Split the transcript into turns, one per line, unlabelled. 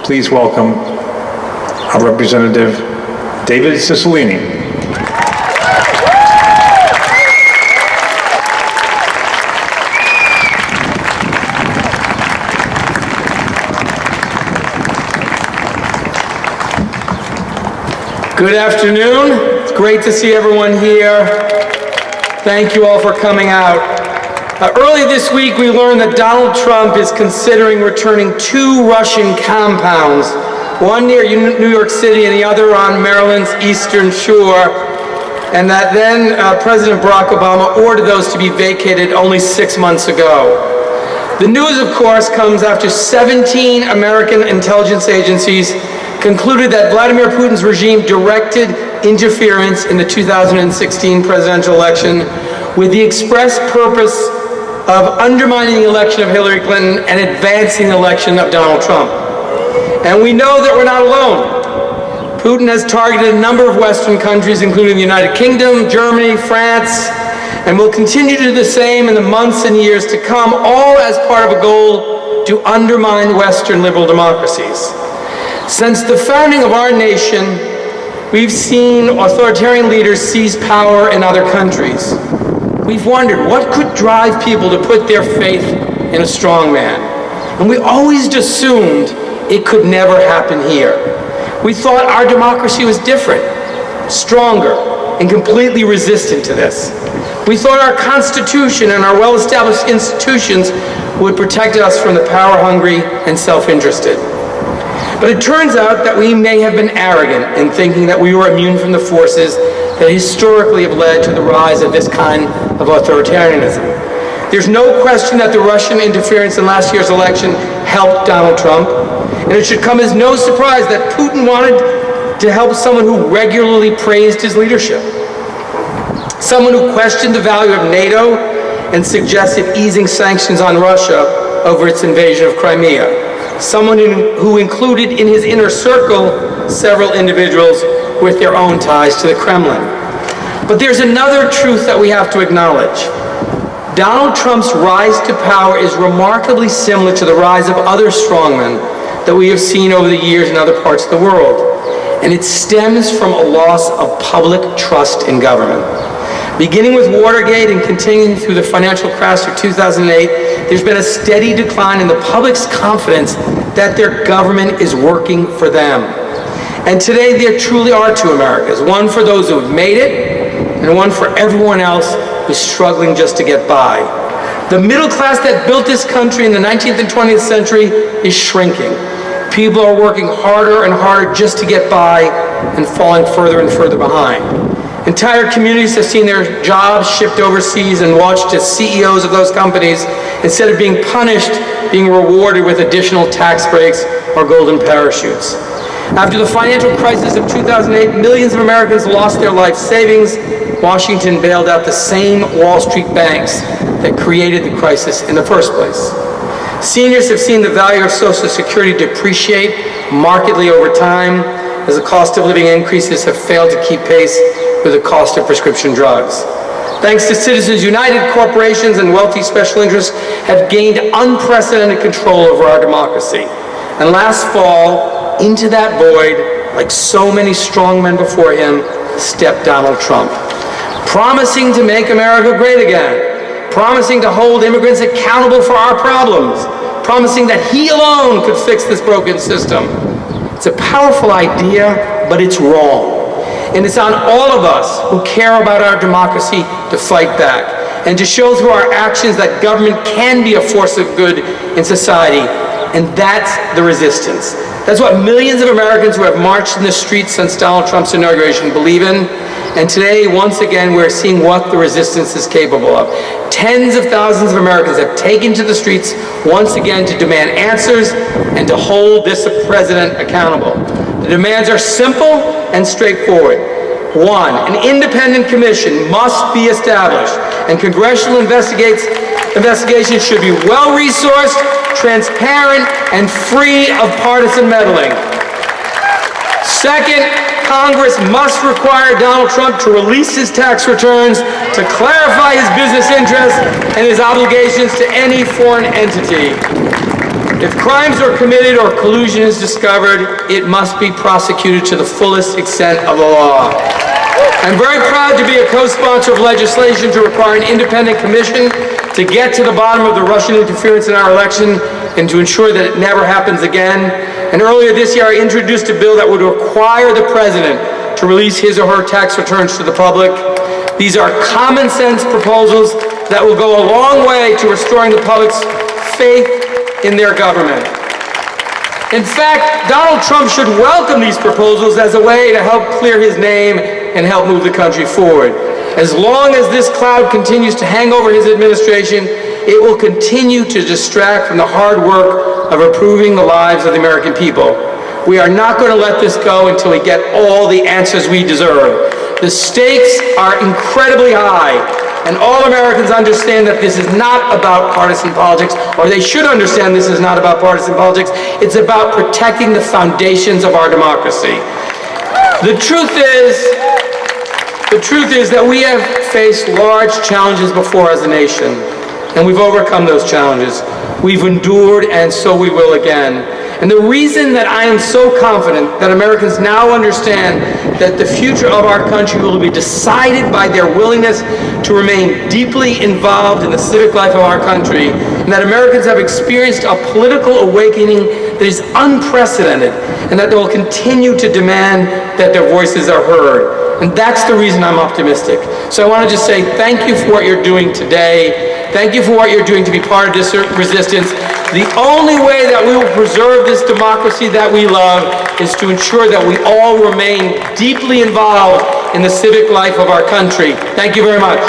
Please welcome our Representative David Cicilline.
Good afternoon. It's great to see everyone here. Thank you all for coming out. Early this week, we learned that Donald Trump is considering returning 2 Russian compounds, one near New York City and the other on Maryland's eastern shore, and that then President Barack Obama ordered those to be vacated only 6 months ago. The news, of course, comes after 17 American intelligence agencies concluded that Vladimir Putin's regime directed interference in the 2016 presidential election with the express purpose of undermining the election of Hillary Clinton and advancing the election of Donald Trump. And we know that we're not alone. Putin has targeted a number of Western countries, including the United Kingdom, Germany, France, and will continue to do the same in the months and years to come, all as part of a goal to undermine Western liberal democracies. Since the founding of our nation, we've seen authoritarian leaders seize power in other countries. We've wondered what could drive people to put their faith in a strong man. And we always assumed it could never happen here. We thought our democracy was different, stronger, and completely resistant to this. We thought our Constitution and our well-established institutions would protect us from the power-hungry and self-interested. But it turns out that we may have been arrogant in thinking that we were immune from the forces that historically have led to the rise of this kind of authoritarianism. There's no question that the Russian interference in last year's election helped Donald Trump, and it should come as no surprise that Putin wanted to help someone who regularly praised his leadership, someone who questioned the value of NATO and suggested easing sanctions on Russia over its invasion of Crimea, someone who included in his inner circle several individuals with their own ties to the Kremlin. But there's another truth that we have to acknowledge. Donald Trump's rise to power is remarkably similar to the rise of other strongmen that we have seen over the years in other parts of the world. And it stems from a loss of public trust in government. Beginning with Watergate and continuing through the financial crash of 2008, there's been a steady decline in the public's confidence that their government is working for them. And today there truly are 2 Americas, one for those who have made it, and one for everyone else who's struggling just to get by. The middle class that built this country in the 19th and 20th century is shrinking. People are working harder and harder just to get by and falling further and further behind. Entire communities have seen their jobs shipped overseas and watched as CEOs of those companies, instead of being punished, being rewarded with additional tax breaks or golden parachutes. After the financial crisis of 2008, millions of Americans lost their life savings. Washington bailed out the same Wall Street banks that created the crisis in the first place. Seniors have seen the value of Social Security depreciate markedly over time as the cost of living increases have failed to keep pace with the cost of prescription drugs. Thanks to Citizens United, corporations and wealthy special interests have gained unprecedented control over our democracy. And last fall, into that void, like so many strong men before him, stepped Donald Trump, promising to make America great again, promising to hold immigrants accountable for our problems, promising that he alone could fix this broken system. It's a powerful idea, but it's wrong. And it's on all of us who care about our democracy to fight back and to show through our actions that government can be a force of good in society. And that's the resistance. That's what millions of Americans who have marched in the streets since Donald Trump's inauguration believe in. And today, once again, we're seeing what the resistance is capable of. Tens of thousands of Americans have taken to the streets once again to demand answers and to hold this president accountable. The demands are simple and straightforward. 1, an independent commission must be established, and congressional investigations should be well-resourced, transparent, and free of partisan meddling. 2nd, Congress must require Donald Trump to release his tax returns, to clarify his business interests and his obligations to any foreign entity. If crimes are committed or collusion is discovered, it must be prosecuted to the fullest extent of the law. I'm very proud to be a co-sponsor of legislation to require an independent commission to get to the bottom of the Russian interference in our election and to ensure that it never happens again. And earlier this year, I introduced a bill that would require the president to release his or her tax returns to the public. These are common sense proposals that will go a long way to restoring the public's faith in their government. In fact, Donald Trump should welcome these proposals as a way to help clear his name and help move the country forward. As long as this cloud continues to hang over his administration, it will continue to distract from the hard work of improving the lives of the American people. We are not going to let this go until we get all the answers we deserve. The stakes are incredibly high, and all Americans understand that this is not about partisan politics, or they should understand this is not about partisan politics. It's about protecting the foundations of our democracy. The truth is that we have faced large challenges before as a nation, and we've overcome those challenges. We've endured, and so we will again. And the reason that I am so confident that Americans now understand that the future of our country will be decided by their willingness to remain deeply involved in the civic life of our country, and that Americans have experienced a political awakening that is unprecedented, and that they will continue to demand that their voices are heard. And that's the reason I'm optimistic. So I want to just say thank you for what you're doing today. Thank you for what you're doing to be part of this resistance. The only way that we will preserve this democracy that we love is to ensure that we all remain deeply involved in the civic life of our country. Thank you very much.